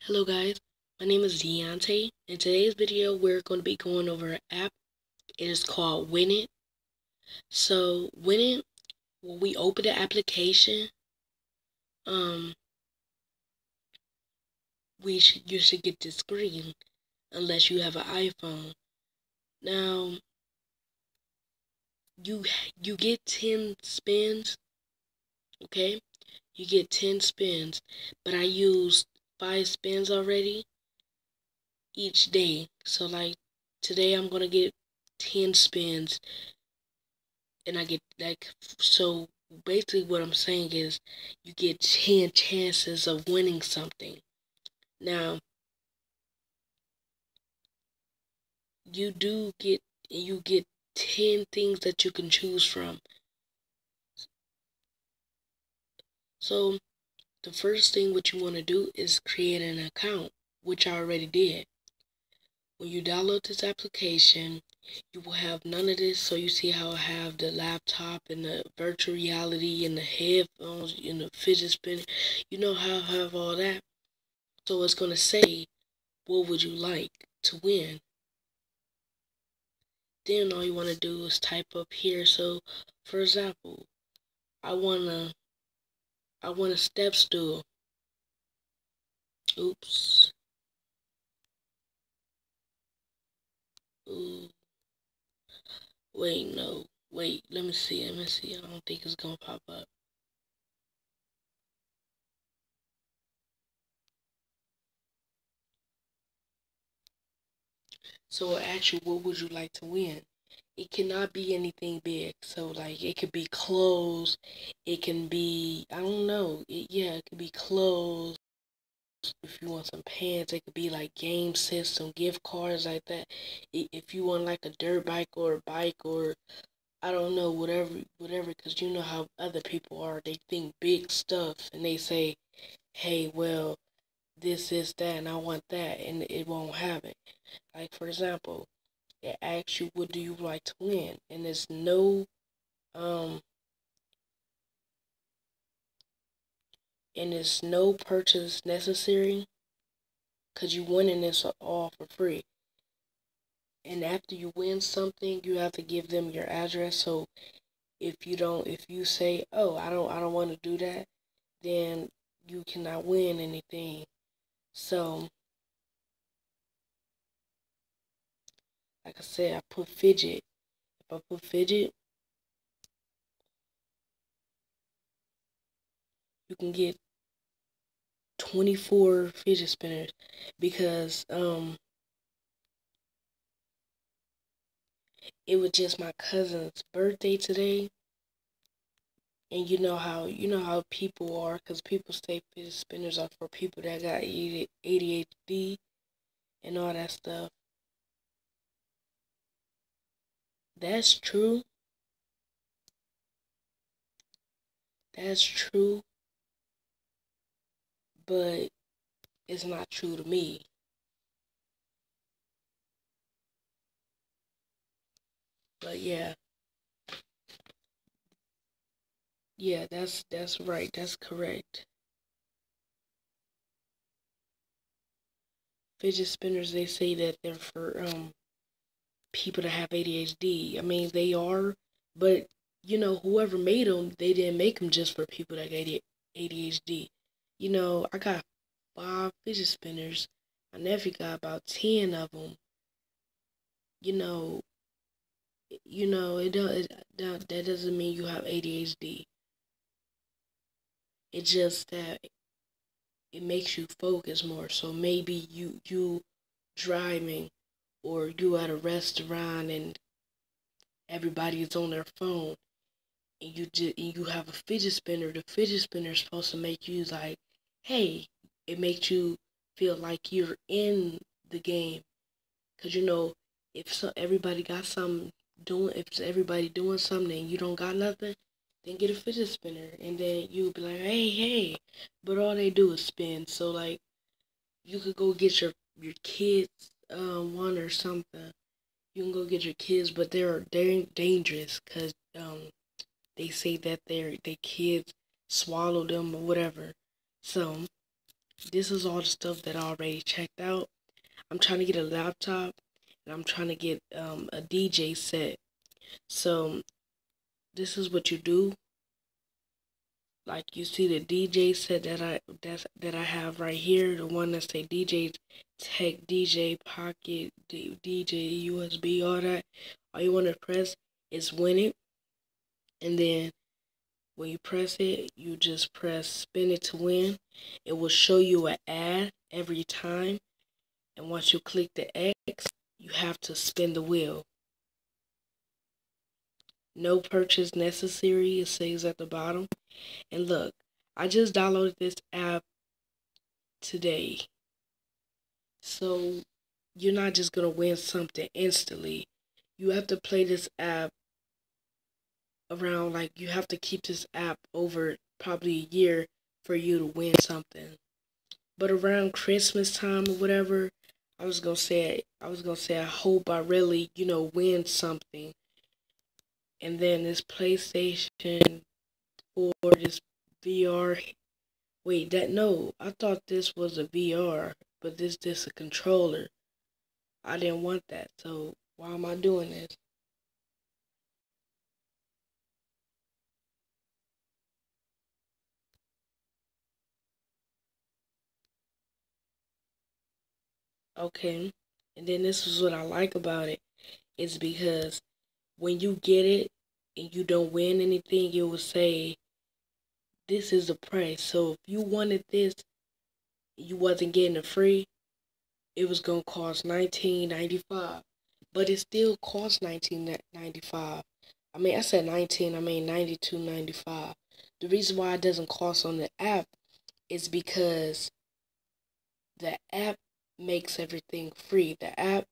Hello guys, my name is Deontay. In today's video, we're going to be going over an app. It is called Winit. So Winit, when we open the application, you should get this screen unless you have an iPhone. Now you get 10 spins, okay? You get 10 spins, but I used 5 spins already each day. So like today I'm gonna get 10 spins. And I get so basically what I'm saying is you get 10 chances of winning something. Now, you get 10 things that you can choose from. So, the first thing what you want to do is create an account, which I already did. When you download this application, you will have none of this. So you see how I have the laptop and the virtual reality and the headphones and the fidget spinner. You know how I have all that. So it's going to say, what would you like to win? Then all you want to do is type up here. So, for example, I want a step stool. Oops. Ooh. Wait, no. Wait, let me see. I don't think it's going to pop up. So it asks you, what would you like to win? It cannot be anything big. So like it could be clothes. It can be, I don't know. It could be clothes. If you want some pants, it could be like game system, gift cards like that. If you want like a dirt bike or a bike or I don't know, whatever, because you know how other people are. They think big stuff and they say, hey, well, this is that and I want that, and it won't happen. Like for example, it asks you, what do you like to win? And there's no um purchase necessary because you winning this all for free. And after you win something, you have to give them your address. So if you say, oh, I don't want to do that, then you cannot win anything. So like I said, I put fidget. If I put fidget, you can get 24 fidget spinners because it was just my cousin's birthday today. And you know how people are, because people say fidget spinners are for people that got ADHD and all that stuff. That's true. That's true. But it's not true to me. But yeah. Yeah, that's right. That's correct. Fidget spinners, they say that they're for people that have ADHD. I mean, they are, but whoever made them, they didn't make them just for people that got ADHD. I got 5 fidget spinners. My nephew got about 10 of them. You know, that doesn't mean you have ADHD. It's just that it makes you focus more. So maybe you driving or you at a restaurant and everybody is on their phone and you have a fidget spinner. The fidget spinner is supposed to make you like, hey, it makes you feel like you're in the game. Cause if everybody got something doing, if everybody doing something and you don't got nothing, then get a fidget spinner, and then you'll be like, hey, hey. But all they do is spin. So like, you could go get your kids one or something. You can go get your kids, but they're dangerous because they say that their kids swallow them or whatever. So this is all the stuff that I already checked out. I'm trying to get a laptop, and I'm trying to get a DJ set. So this is what you do. Like, you see the DJ set that I have right here, the one that say DJ Tech, DJ Pocket, DJ USB, all that. All you want to press is win it, and then when you press it, you just press spin it to win. It will show you an ad every time, and once you click the X, you have to spin the wheel. No purchase necessary, it says at the bottom. And look, I just downloaded this app today. So you're not just going to win something instantly. You have to play this app around, like, you have to keep this app over probably a year for you to win something. But around Christmas time or whatever, I was gonna say I hope I really, win something. And then this PlayStation 4, this VR. Wait, I thought this was a VR, but this a controller. I didn't want that, so why am I doing this? Okay, and then this is what I like about it, is because when you get it and you don't win anything, it will say this is the price. So if you wanted this, you wasn't getting it free, it was gonna cost $19.95. But it still costs $19.95. I mean, I said 19, I mean $92.95. The reason why it doesn't cost on the app is because the app makes everything free. The app,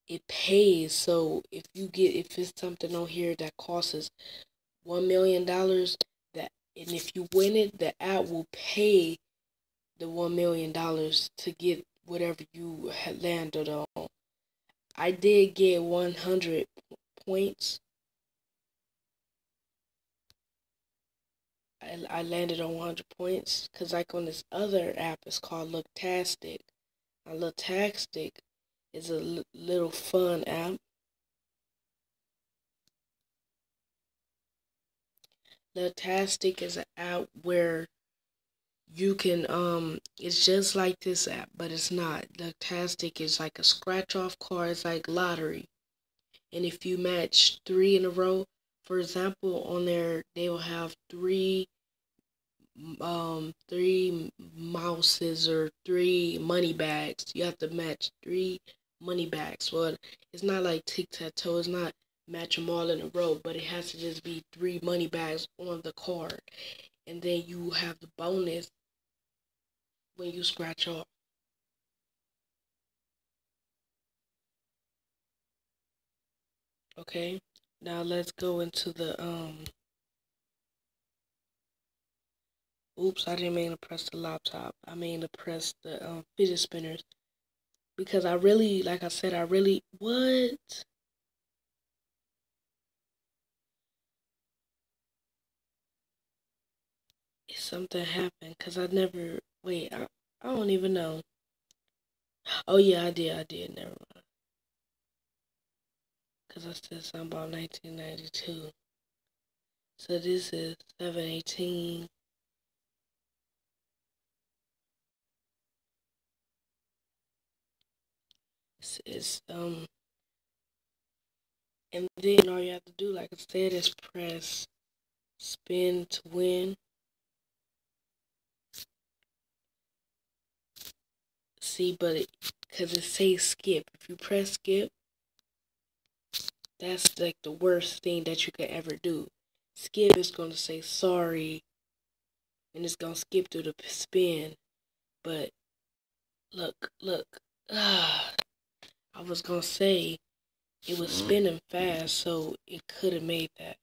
it pays. So if it's something on here that costs $1 million, and if you win it, the app will pay the $1 million to get whatever you had landed on. I did get 100 points. I landed on 100 points because, like, on this other app, it's called Looktastic. Now, Looktastic is a little fun app. Looktastic is an app where you can it's just like this app, but it's not. Looktastic is like a scratch off card. It's like lottery. And if you match 3 in a row, for example, on there they will have three mouses or 3 money bags. You have to match 3 money bags. Well, it's not like tic-tac-toe. It's not match them all in a row, but it has to just be 3 money bags on the card. And then you have the bonus when you scratch off. Okay, now let's go into the oops, I didn't mean to press the laptop. I mean to press the fidget spinners, because I really, like I said, what? Something happened, because I never, wait, I don't even know. Oh yeah, I did, never mind. Because I said something about 1992. So this is 7/18. It's and then all you have to do, like I said, is press spin to win. See, but because it says skip. If you press skip, that's like the worst thing that you could ever do. Skip is going to say sorry, and it's going to skip through the spin. But look. I was going to say it was spinning fast, so it could have made that.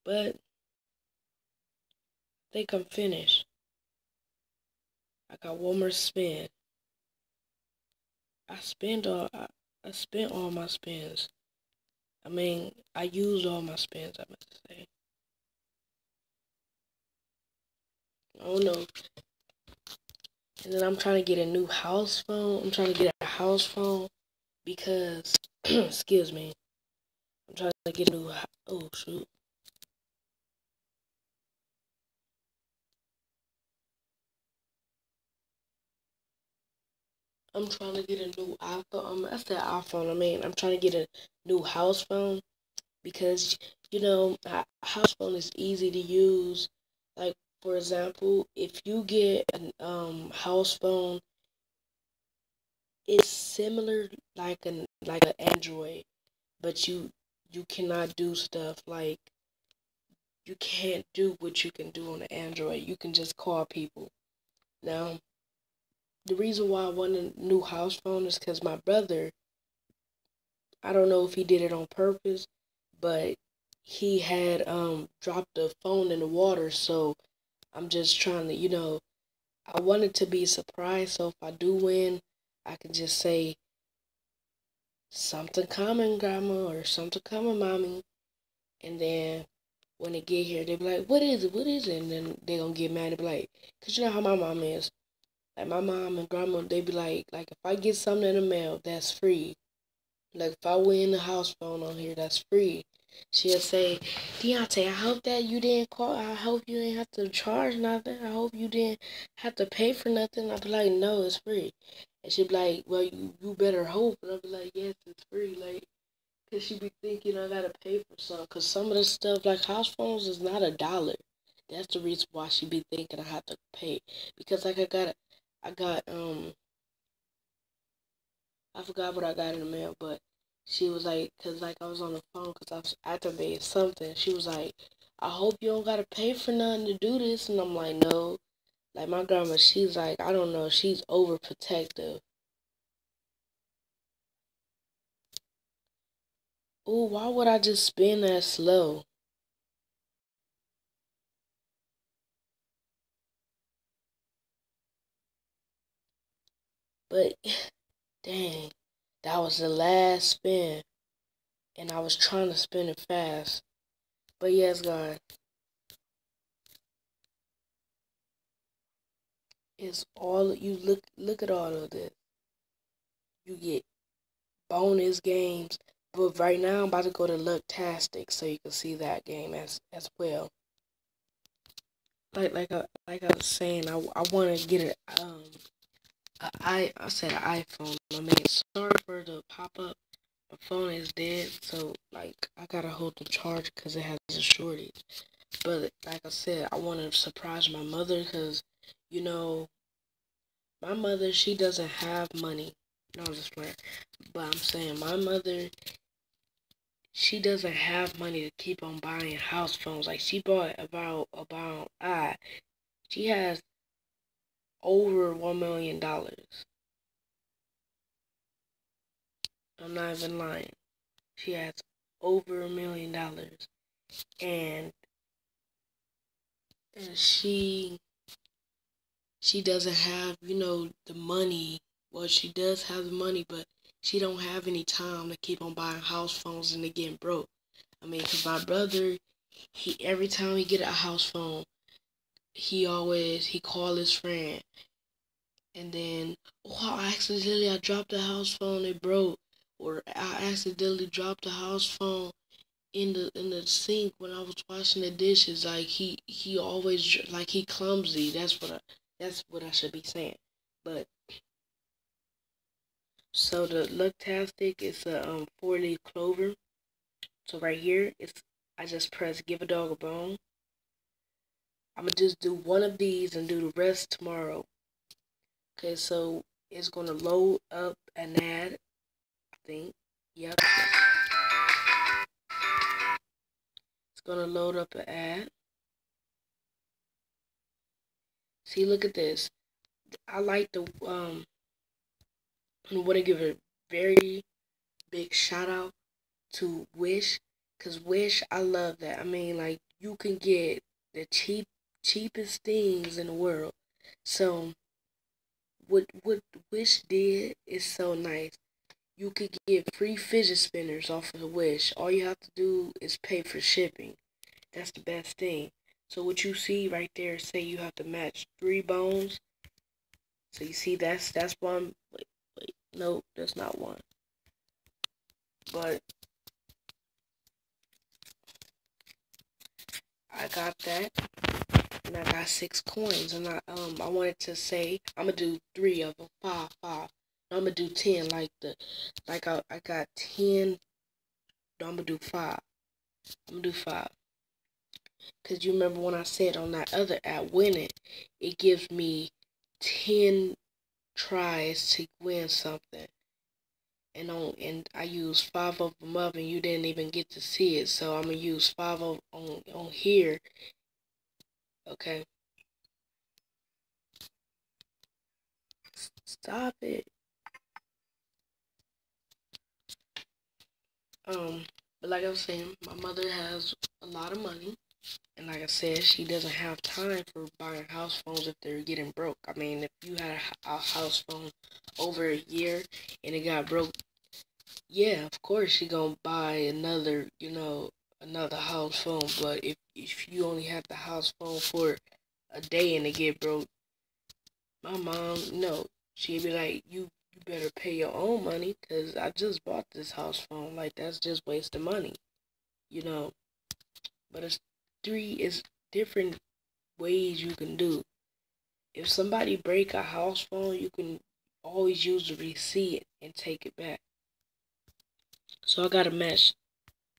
But I think I'm finished. I got one more spin. I spent all my spins. I mean, I used all my spins, I must say. Oh no. And then I'm trying to get a new house phone. I'm trying to get a house phone because, excuse me, I'm trying to get a new, oh shoot. I'm trying to get a new iPhone. I said iPhone. I'm trying to get a new house phone because a house phone is easy to use. Like for example, if you get a house phone, it's similar like an Android, but you cannot do stuff like you can't do what you can do on an Android. You can just call people. Now, the reason why I want a new house phone is because my brother, I don't know if he did it on purpose, but he had dropped the phone in the water. So I'm just trying to, I want it to be a surprise. So if I do win, I can just say something coming, grandma, or something coming, mommy. And then when they get here, they be like, what is it? What is it? And then they gonna get mad and be like, cause you know how my mom is. Like my mom and grandma, they be like if I get something in the mail, that's free. Like if I win the house phone on here, that's free. She'll say, Deontay, I hope that you didn't call. I hope you didn't have to charge nothing. I hope you didn't have to pay for nothing. I'll be like, no, it's free. And she'll be like, well, you better hope. And I'll be like, yes, it's free. Like, cause she be thinking I gotta pay for something. Cause some of the stuff like house phones is not $1. That's the reason why she be thinking I have to pay. Because like I got I forgot what I got in the mail, but she was like, cause like I was on the phone, cause I was activating something. She was like, I hope you don't gotta pay for nothing to do this, and I'm like, no. Like my grandma, she's like, I don't know, she's overprotective. Ooh, why would I just spin that slow? But dang, that was the last spin, and I was trying to spin it fast. But yes, God, it's all you look at all of this. You get bonus games. But right now, I'm about to go to Lucktastic so you can see that game as well. Like I was saying, I want to get I said an iPhone. I mean, sorry for the pop up. My phone is dead, so like I gotta hold the charge because it has a shortage. But like I said, I want to surprise my mother because you know my mother, she doesn't have money. No, I'm just playing. But I'm saying my mother, she doesn't have money to keep on buying house phones. Like she bought she has over $1 million. I'm not even lying. She has over $1 million, and and she doesn't have the money. Well, she does have the money, but she don't have any time to keep on buying house phones and they getting broke. I mean, cause my brother, he every time he get a house phone, he call his friend, and then I dropped the house phone, it broke, or I accidentally dropped the house phone in the sink when I was washing the dishes. Like he always like he clumsy. That's what I should be saying. But so the Lucktastic is a 4-leaf clover. So right here it's I just press give a dog a bone. I'm gonna just do one of these and do the rest tomorrow. Okay, so it's gonna load up an ad. I think. Yep. It's gonna load up an ad. See, look at this. I like the I want to give a very big shout out to Wish, cause Wish, I love that. I mean, like you can get the cheapest things in the world. So what Wish did is so nice. You could get free fidget spinners off of the Wish. All you have to do is pay for shipping. That's the best thing. So what you see right there, say you have to match 3 bones. So you see, that's one. Wait, no, that's not one. But I got that, and I got 6 coins, and I wanted to say I'm gonna do 3 of them, five. I'm gonna do 10, I got 10. No, I'm gonna do 5. I'm gonna do 5. Cause you remember when I said on that other app, winning, it gives me 10 tries to win something, and I used 5 of them up, and you didn't even get to see it. So I'm gonna use 5 of on here. Okay, stop it. But like I was saying, my mother has a lot of money. And like I said, she doesn't have time for buying house phones if they're getting broke. I mean, if you had a house phone over a year and it got broke, yeah, of course she gonna buy another, another house phone. But if you only have the house phone for a day and it get broke, my mom, no, she'd be like, you better pay your own money because I just bought this house phone. Like, that's just wasting money, you know. But it's different ways you can do. If somebody break a house phone, you can always use the receipt and take it back. So I gotta match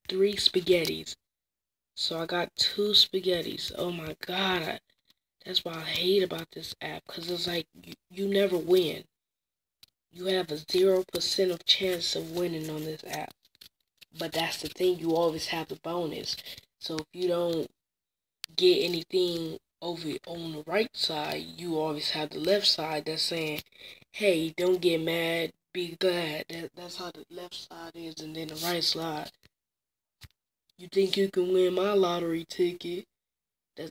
3 spaghettis. So I got 2 spaghettis. Oh my god, that's what I hate about this app, cause it's like you never win. You have a 0% of chance of winning on this app. But that's the thing, you always have the bonus. So if you don't get anything over on the right side, you always have the left side that's saying, hey, don't get mad, be glad. That's how the left side is, and then the right side. You think you can win my lottery ticket?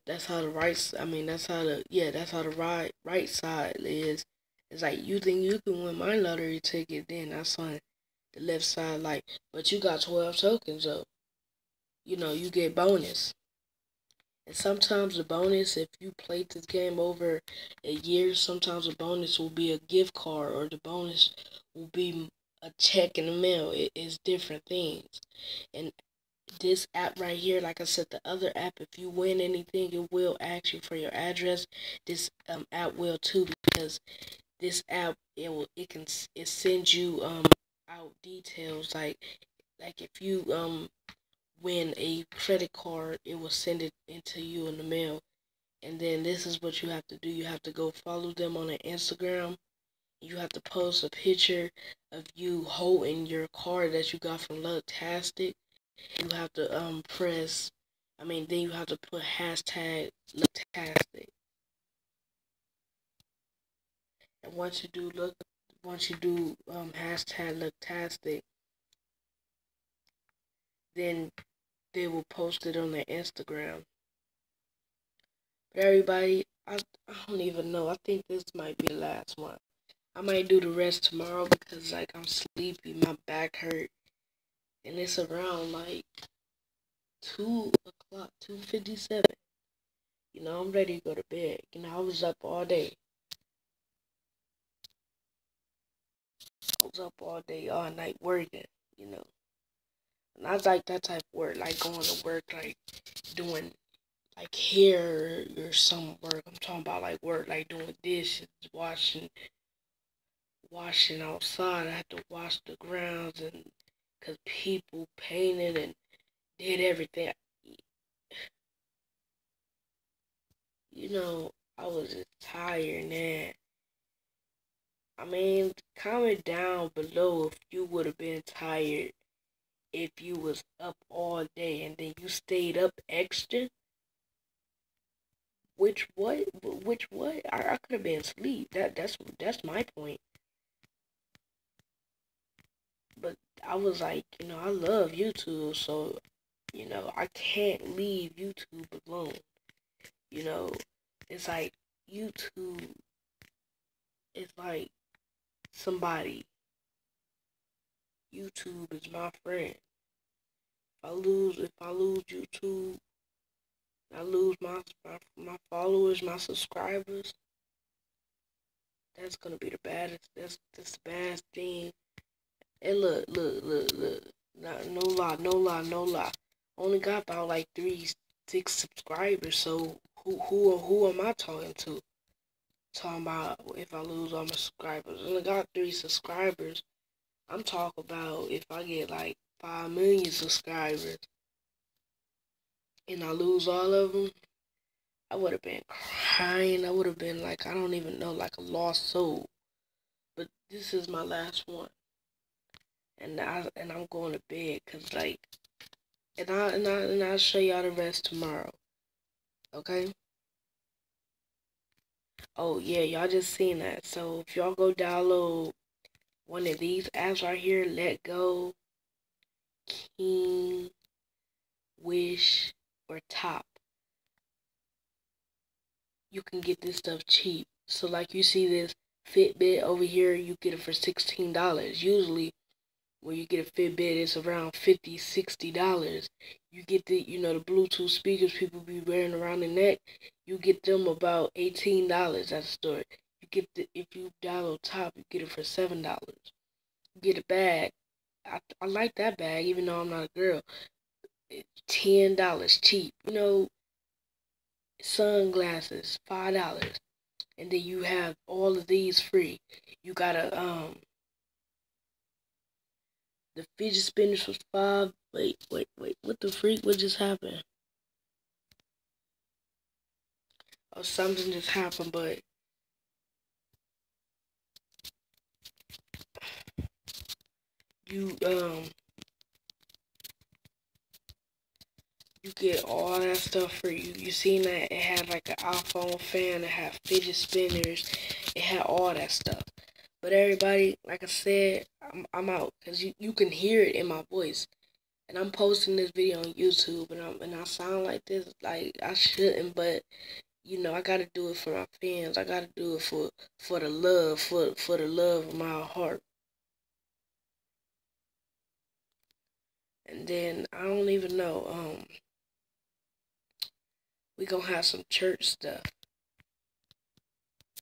That's how the right. I mean, that's how the right side is. It's like, you think you can win my lottery ticket? Then that's on the left side. Like, but you got 12 tokens, so you get bonus. And sometimes the bonus, if you played this game over a year, sometimes the bonus will be a gift card, or the bonus will be a check in the mail. It's different things. And this app right here, like I said, the other app, if you win anything, it will ask you for your address. This app will too, because this app, it sends you out details, like if you win a credit card, it will send it into you in the mail. And then this is what you have to do. You have to go follow them on an Instagram. You have to post a picture of you holding your card that you got from Lucktastic. You have to then you have to put hashtag Lucktastic. And once you do hashtag Lucktastic, then they will post it on their Instagram. But everybody, I don't even know. I think this might be the last one. I might do the rest tomorrow because I'm sleepy, my back hurt, and it's around 2 o'clock, 2:57. I'm ready to go to bed. I was up all day. I was up all day, all night working. And I like that type of work, like going to work, like doing hair or some work. I'm talking about work, like doing dishes, washing outside. I had to wash the grounds, and because people painted and did everything. I was just tired, man. I mean, comment down below if you would have been tired if you was up all day and then you stayed up extra. Which what? Which what? I could have been asleep. That's my point. But I was like, I love YouTube, so I can't leave YouTube alone. It's like YouTube is like somebody. YouTube is my friend. If I lose YouTube, I lose my followers, my subscribers. That's gonna be the baddest. That's the baddest thing. And look. No lie, no lie, no lie. Only got about like 6 subscribers. So who am I talking to? Talking about if I lose all my subscribers. Only got 3 subscribers. I'm talking about if I get like 5 million subscribers and I lose all of them, I would have been crying. I would have been like, I don't even know, like a lost soul. But this is my last one, and I'm going to bed, cause like, and I'll show y'all the rest tomorrow. Okay? Oh yeah, y'all just seen that. So if y'all go download one of these apps right here, Let Go, King, Wish, or Top, you can get this stuff cheap. So like you see this Fitbit over here, you get it for $16. Usually when you get a Fitbit, it's around $50, $60. You get the the Bluetooth speakers people be wearing around the neck, you get them about $18 at the store. You get if you download Top, you get it for $7. You get a bag. I like that bag even though I'm not a girl. It's $10 cheap. Sunglasses, $5. And then you have all of these free. You got the fidget spinners was 5. Wait, what the freak? What just happened? Oh, something just happened, but you you get all that stuff for you. You seen that it had like an iPhone fan, it had fidget spinners, it had all that stuff. But everybody, like I said, I'm out because you can hear it in my voice. And I'm posting this video on YouTube, and I sound like this, like I shouldn't, but I gotta do it for my fans. I gotta do it for the love, for the love of my heart. And then I don't even know. We gonna have some church stuff.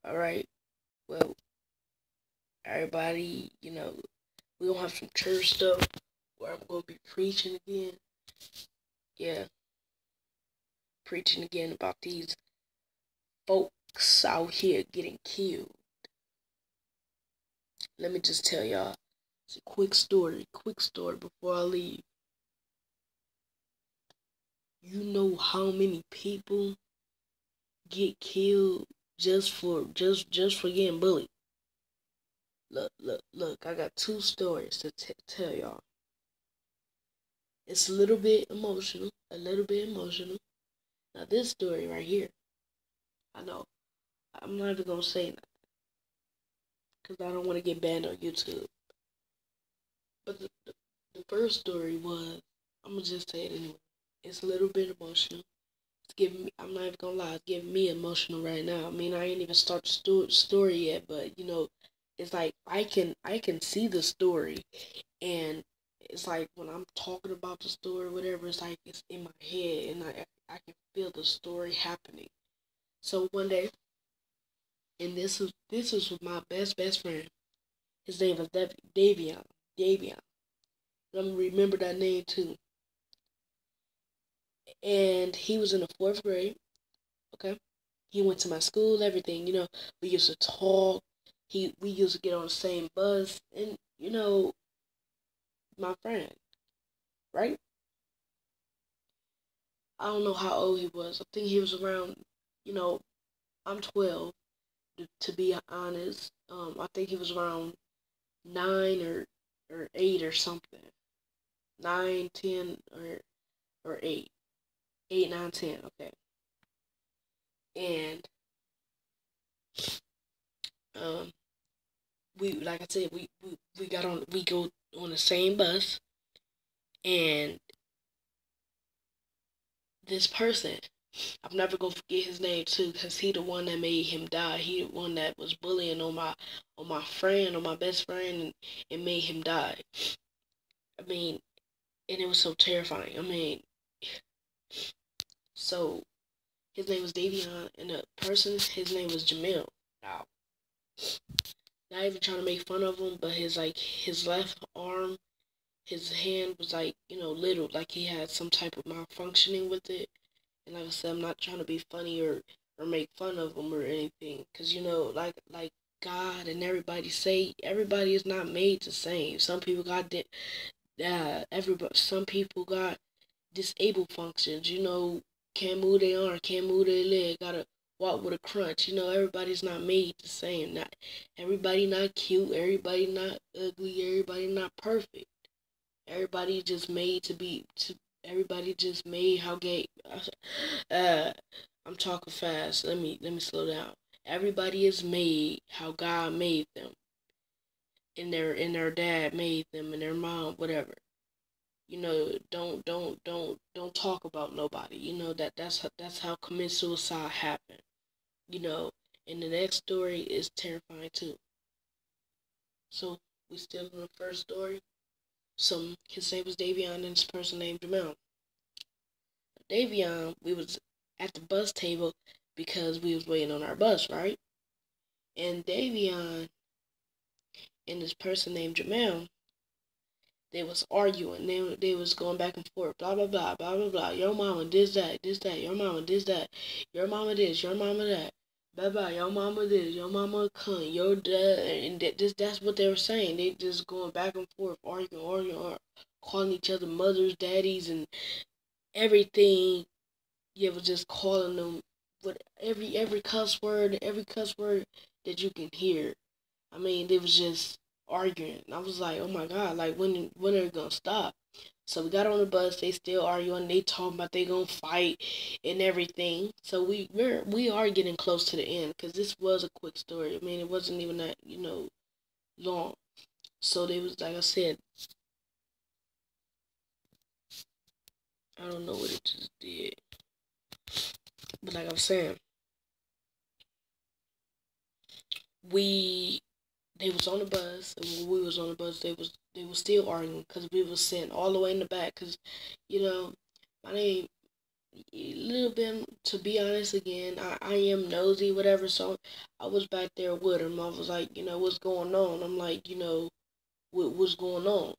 All right. Well, everybody, we gonna have some church stuff where I'm gonna be preaching again. Yeah, preaching again about these folks out here getting killed. Let me just tell y'all, it's a quick story before I leave. You know how many people get killed just for getting bullied? Look, I got 2 stories to tell y'all. It's a little bit emotional, Now this story right here, I know, I'm not even gonna say that, because I don't want to get banned on YouTube. But the first story was, I'm gonna just say it anyway. It's a little bit emotional. It's giving me, I'm not even gonna lie, it's giving me emotional right now. I mean, I ain't even start the story yet, but it's like I can see the story, and it's like when I'm talking about the story, whatever, it's like it's in my head, and I can feel the story happening. So one day, and this was with my best friend. His name was Davion. Davion. I'm gonna remember that name too. And he was in the 4th grade. Okay, he went to my school. Everything. We used to talk. We used to get on the same bus, and my friend, right? I don't know how old he was. I think he was around. I'm 12. To be honest, I think he was around 9 or 8 or something. 9, 10, or 8. 8, 9, 10. Okay. And we, like I said, we go on the same bus, and this person, I'm never gonna forget his name too, cause he the one that made him die. He the one that was bullying on my friend, on my best friend, and made him die. I mean, and it was so terrifying. I mean, so his name was Davion, and the person, his name was Jamil. Now, Not even trying to make fun of him, but his left arm, his hand was like, little, like he had some type of malfunctioning with it. And like I said, I'm not trying to be funny or make fun of him or anything, cause like God and everybody say everybody is not made the same. Some people got some people got disabled functions. Can't move their arm, can't move their leg, gotta walk with a crutch. Everybody's not made the same. Not everybody not cute, everybody not ugly, everybody not perfect. Everybody just made to be everybody just made how gay I'm talking fast. Let me slow down. Everybody is made how God made them. And their dad made them and their mom, whatever. Don't talk about nobody. That's how commit suicide happened. You know, and the next story is terrifying too. So we still in the first story. So his name was Davion and this person named Jamel. Davion, we was at the bus table because we was waiting on our bus, right? And Davion and this person named Jamel, they was arguing. They was going back and forth. Blah blah blah blah blah blah. Your mama this that this that. Your mama this that. Your mama this. Your mama that. Blah blah. Your mama this. Your mama a cunt. Your dad. And that's what they were saying. They just going back and forth, arguing, calling each other mothers, daddies, and everything. You was just calling them with every cuss word that you can hear. I mean, they was just arguing. I was like, oh my God, like when are they gonna stop? So we got on the bus. They still arguing. They talking about they gonna fight and everything. So we are getting close to the end because this was a quick story. I mean, it wasn't even that long. So they was like I said, I don't know what it just did, but like I was saying, they was on the bus, and when we was on the bus, they was still arguing because we was sitting all the way in the back. Cause my name a little bit, to be honest. Again, I am nosy, whatever. So I was back there with him. I was like, what's going on? I'm like, what's going on?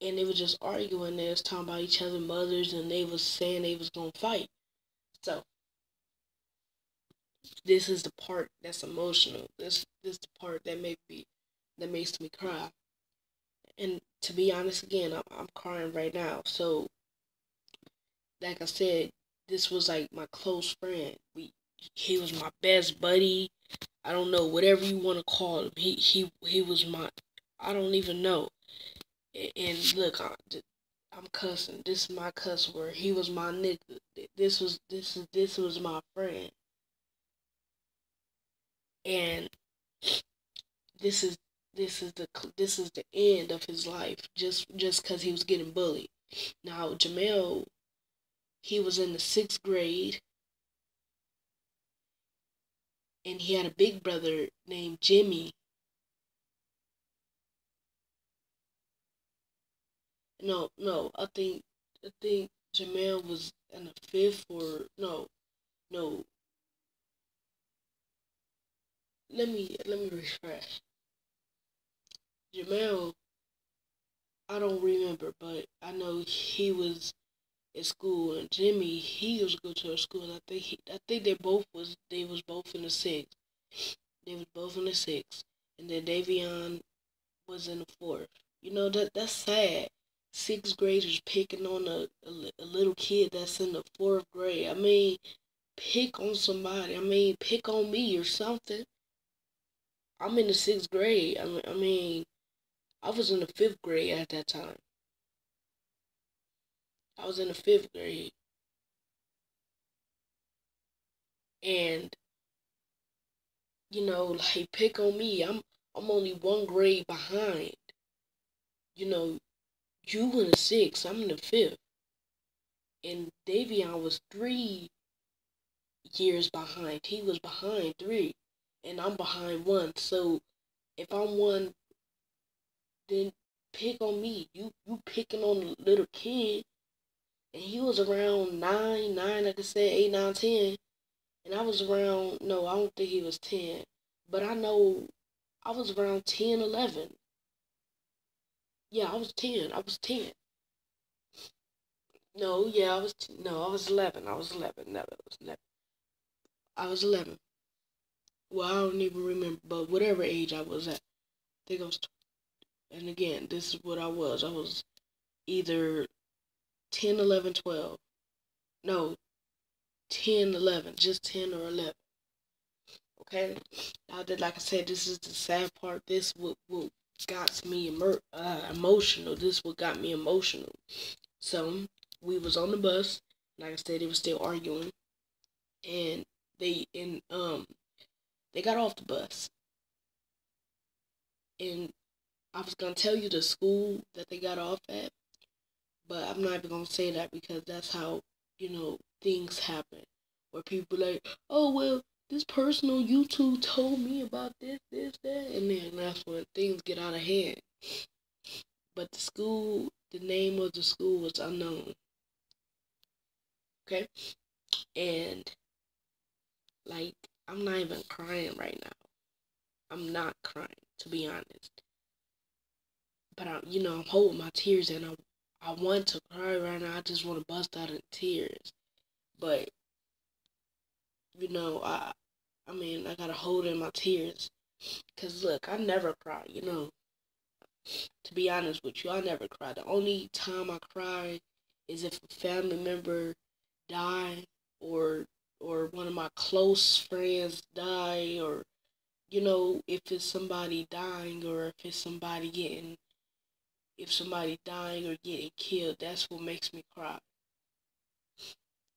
And they was just arguing. They was talking about each other's mothers, and they was saying they was gonna fight. So this is the part that's emotional. This the part that makes me cry. And to be honest, again, I'm crying right now. So, like I said, this was like my close friend. He was my best buddy. I don't know, whatever you want to call him. He was my. I don't even know. And look, I'm cussing. This is my cuss word. He was my nigga. This was my friend. And this is this is the end of his life just because he was getting bullied. Now Jamel, he was in the 6th grade, and he had a big brother named Jimmy. No, I think Jamel was in the 5th, or no. Let me refresh. Jamel, I don't remember, but I know he was in school, and Jimmy, he used to go to a school, and I think they was both in the 6th. They was both in the 6th, and then Davion was in the 4th. That's sad. 6th graders picking on a little kid that's in the 4th grade. I mean, pick on somebody. I mean, pick on me or something. I'm in the 6th grade. I mean, I was in the 5th grade at that time. I was in the 5th grade, and like pick on me. I'm only 1 grade behind. You know, you in the 6th. I'm in the 5th, and Davion was 3 years behind. He was behind 3, and I'm behind 1. So if I'm 1, then pick on me. You picking on the little kid, and he was around 9, like I said, 8, 9, 10, and I was around. No, I don't think he was 10, But I know I was around 10, 11. Yeah, I was 10. I was 10. No, yeah, no, I was 11. I was 11. No, I was 11. I was 11. Well, I don't even remember, but whatever age I was at, I think I was. And again, this is what I was. I was either 10, 11, 12. No, 10, 11. Just 10 or 11. Okay? Now that, like I said, this is the sad part. This what got me emotional. This what got me emotional. So, we was on the bus. Like I said, they were still arguing. And they got off the bus. And I was gonna tell you the school that they got off at, but I'm not even gonna say that because that's how, things happen. Where people like, oh well, this person on YouTube told me about this, that, and then that's when things get out of hand. But the name of the school was unknown. Okay? And like I'm not even crying right now. I'm not crying, to be honest. But I'm holding my tears and I want to cry right now. I just want to bust out in tears. But I gotta hold in my tears. Cause look, I never cry. To be honest with you, I never cry. The only time I cry is if a family member die or one of my close friends die, or if it's somebody dying, or if somebody dying or getting killed, that's what makes me cry.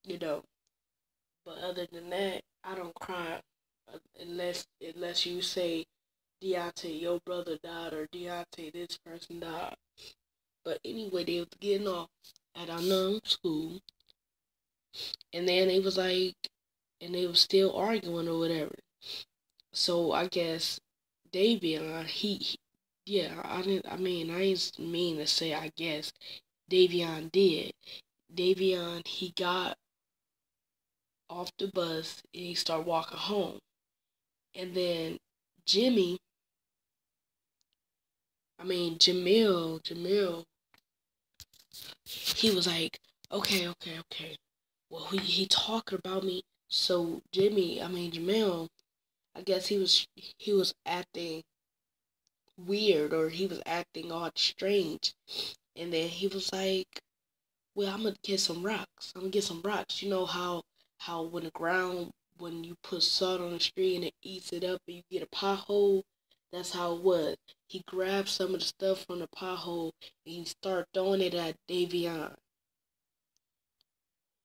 You know. But other than that, I don't cry unless you say, Deontay, your brother died, or Deontay, this person died. But anyway, they was getting off at our unknown school, and then and they was still arguing or whatever. So I guess Davion, yeah, I ain't mean to say I guess Davion did. Davion, he got off the bus and he started walking home. And then Jimmy, Jamil, he was like, okay. Well, he talking about me. So Jamil, I guess he was acting weird, or he was acting all strange. And then he was like, well, I'm gonna get some rocks. I'm gonna get some rocks. You know how when you put salt on the street and it eats it up and you get a pothole? That's how it was. He grabbed some of the stuff from the pothole and he started throwing it at Davion,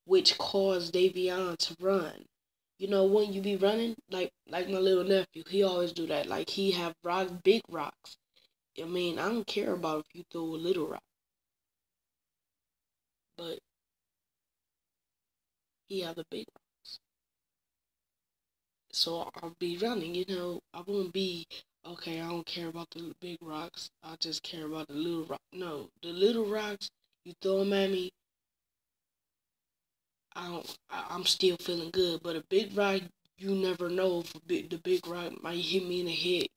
which caused Davion to run. When you be running, like my little nephew, he always do that. Like he have big rocks. I don't care about if you throw a little rock, but he have the big rocks. So I'll be running, I won't be, okay, I don't care about the big rocks. I just care about the little rock. No, the little rocks, you throw them at me, I'm still feeling good. But a big rock, you never know if the big rock might hit me in the head.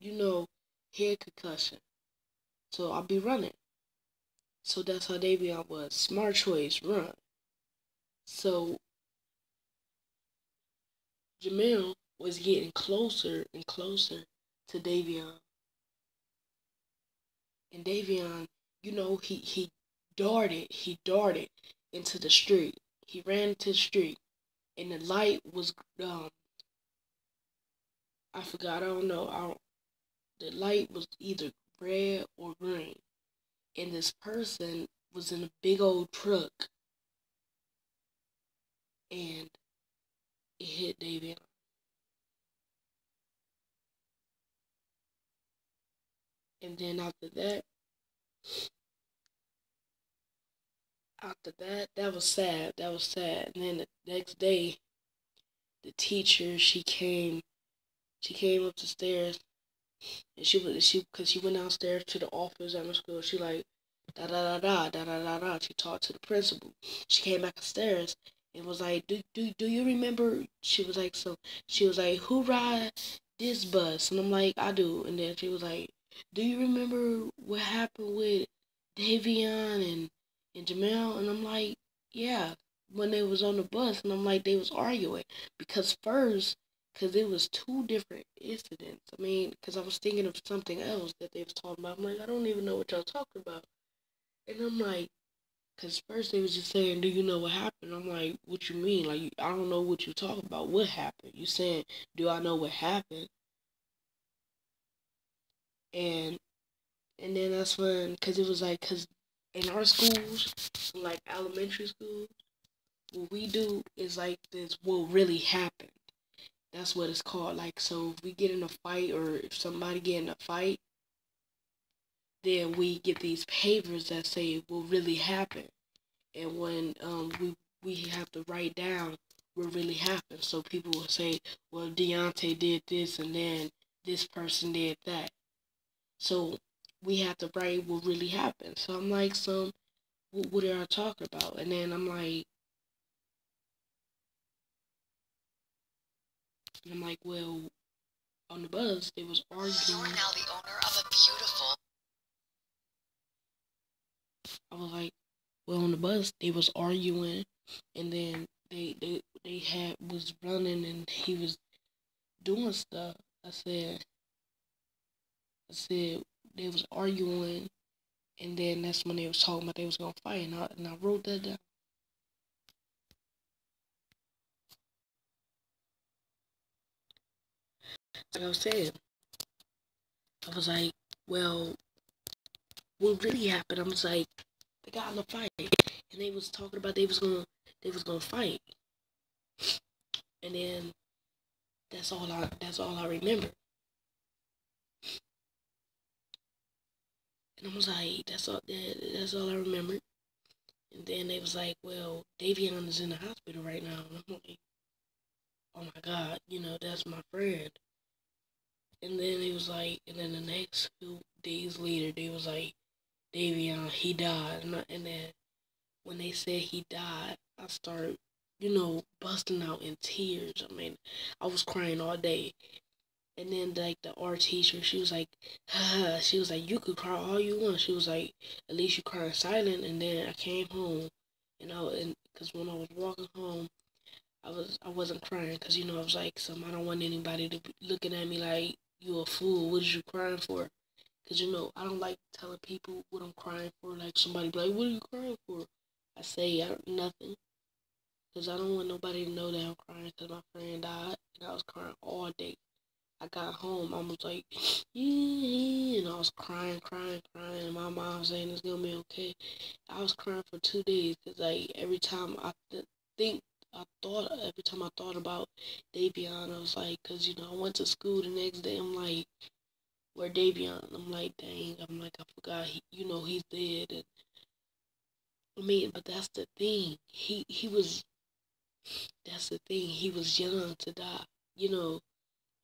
Head concussion. So I'll be running. So that's how Davion was. Smart choice, run. So Jamil was getting closer and closer to Davion. And Davion, he darted into the street. He ran into the street. And the light was, I forgot, I don't know. The light was either red or green. And this person was in a big old truck. And it hit Davion. And then after that, that was sad. That was sad. And then the next day, the teacher, she came up the stairs, and because she went downstairs to the office at my school. She like, da da da da da da da da. She talked to the principal. She came back upstairs and was like, do you remember? She was like, hoorah, this bus. And I'm like, I do. And then she was like, do you remember what happened with Davion and Jamel? And I'm like, yeah, when they was on the bus. And I'm like, they was arguing. Because it was two different incidents. I mean, because I was thinking of something else that they was talking about. I'm like, I don't even know what y'all talking about. And I'm like, because first they was just saying, do you know what happened? I'm like, what you mean? Like, I don't know what you talking about. What happened? You saying, do I know what happened? And and then that's when, because it was like, because in our schools, like elementary schools, what we do is like this, what really happened. That's what it's called. Like, so if we get in a fight or if somebody get in a fight, then we get these papers that say what really happened. And when we have to write down what really happened. So people will say, well, Deontay did this and then this person did that. So we have to write what really happened. So I'm like, what are y'all talking about? And then I'm like, well, on the bus, they was arguing. You are now the owner of a beautiful. I was like, well, on the bus, they was arguing, and then they had was running, and he was doing stuff. I said they was arguing, and then that's when they was talking about they was gonna fight, and I wrote that down. Like I was saying, I was like, well, what really happened? I was like, they got in a fight, and they was talking about they was gonna fight, and then that's all I remember. And I was like, that's all I remember. And then they was like, well, Davion is in the hospital right now. And I'm like, oh my God, that's my friend. And then they was like, and then the next few days later, they was like, Davion, he died. And then when they said he died, I started, busting out in tears. I mean, I was crying all day. And then like the art teacher, she was like, she was like, you could cry all you want. She was like, at least you cry silent. And then I came home, and because when I was walking home, I wasn't crying because I was like, I don't want anybody to be looking at me like you a fool. What is you crying for? Because I don't like telling people what I'm crying for. Like somebody be like, what are you crying for? I say nothing. Because I don't want nobody to know that I'm crying because my friend died. And I was crying all day. I got home, I was like, yeah, and I was crying, and my mom was saying it's gonna be okay. I was crying for 2 days because like every time every time I thought about Davion, I was like, because I went to school the next day. I'm like, where Davion? I'm like, dang, I'm like, I forgot he's dead. And I mean, but that's the thing. That's the thing. He was young to die.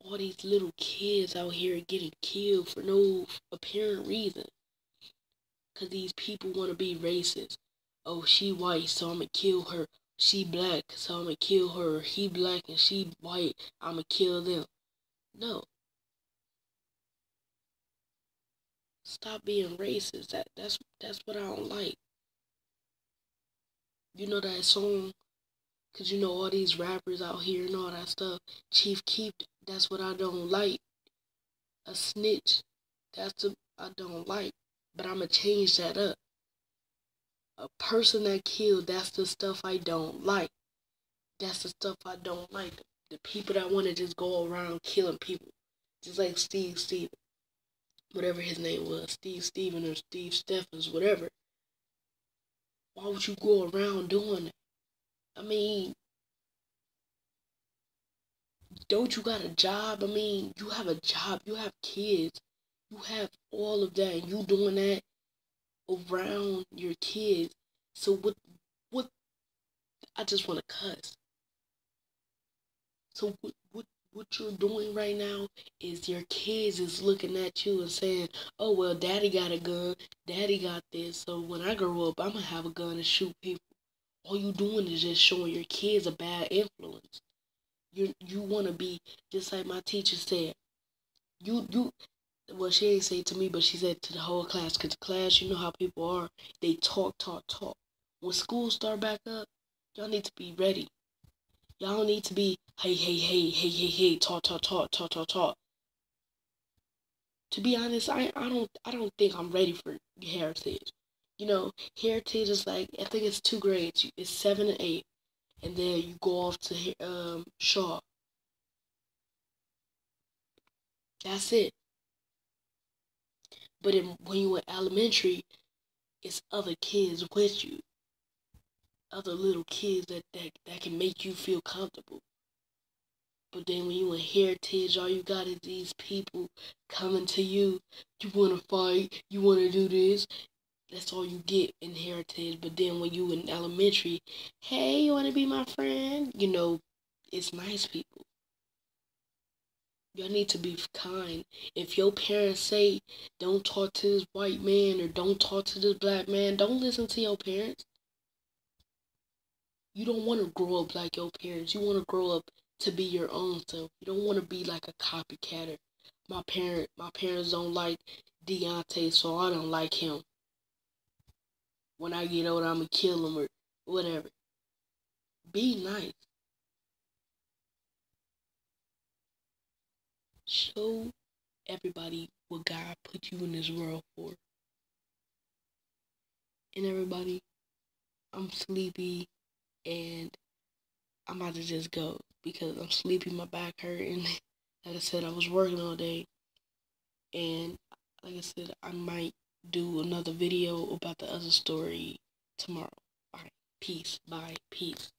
All these little kids out here getting killed for no apparent reason. Because these people want to be racist. Oh, she white, so I'm going to kill her. She black, so I'm going to kill her. He black and she white, I'm going to kill them. No. Stop being racist. That's what I don't like. You know that song? Because all these rappers out here and all that stuff. Chief Keef, that's what I don't like. A snitch, that's what I don't like. But I'm going to change that up. A person that killed, that's the stuff I don't like. That's the stuff I don't like. The people that want to just go around killing people. Just like Steve Steven. Whatever his name was. Steve Steven or Steve Stephens, whatever. Why would you go around doing that? I mean, don't you got a job? I mean, you have a job. You have kids. You have all of that. And you doing that around your kids. So what I just want to cuss. So what you're doing right now is your kids is looking at you and saying, oh, well, daddy got a gun, daddy got this, so when I grow up, I'm going to have a gun and shoot people. All you doing is just showing your kids a bad influence. You want to be, just like my teacher said, Well, she ain't say it to me, but she said to the whole class. Cause the class, you know how people are. They talk, talk, talk. When school start back up, y'all need to be ready. Y'all don't need to be hey, hey, hey, hey, hey, hey, talk, talk, talk, talk, talk, talk. To be honest, I don't think I'm ready for heritage. Heritage is like, I think it's 2 grades. It's 7 and 8, and then you go off to Shaw. That's it. But when you in elementary, it's other kids with you, other little kids that can make you feel comfortable. But then when you in heritage, all you got is these people coming to you. You want to fight, you want to do this. That's all you get in heritage. But then when you in elementary, hey, you want to be my friend? It's nice people. Y'all need to be kind. If your parents say don't talk to this white man or don't talk to this black man, don't listen to your parents. You don't want to grow up like your parents. You want to grow up to be your own self. You don't want to be like a copycatter. My parents don't like Deontay, so I don't like him. When I get older, I'm gonna kill him or whatever. Be nice. Show everybody what God put you in this world for. And everybody, I'm sleepy and I'm about to just go because I'm sleepy, my back hurting. Like I said, I was working all day. And like I said, I might do another video about the other story tomorrow. Bye. Peace. Bye. Peace.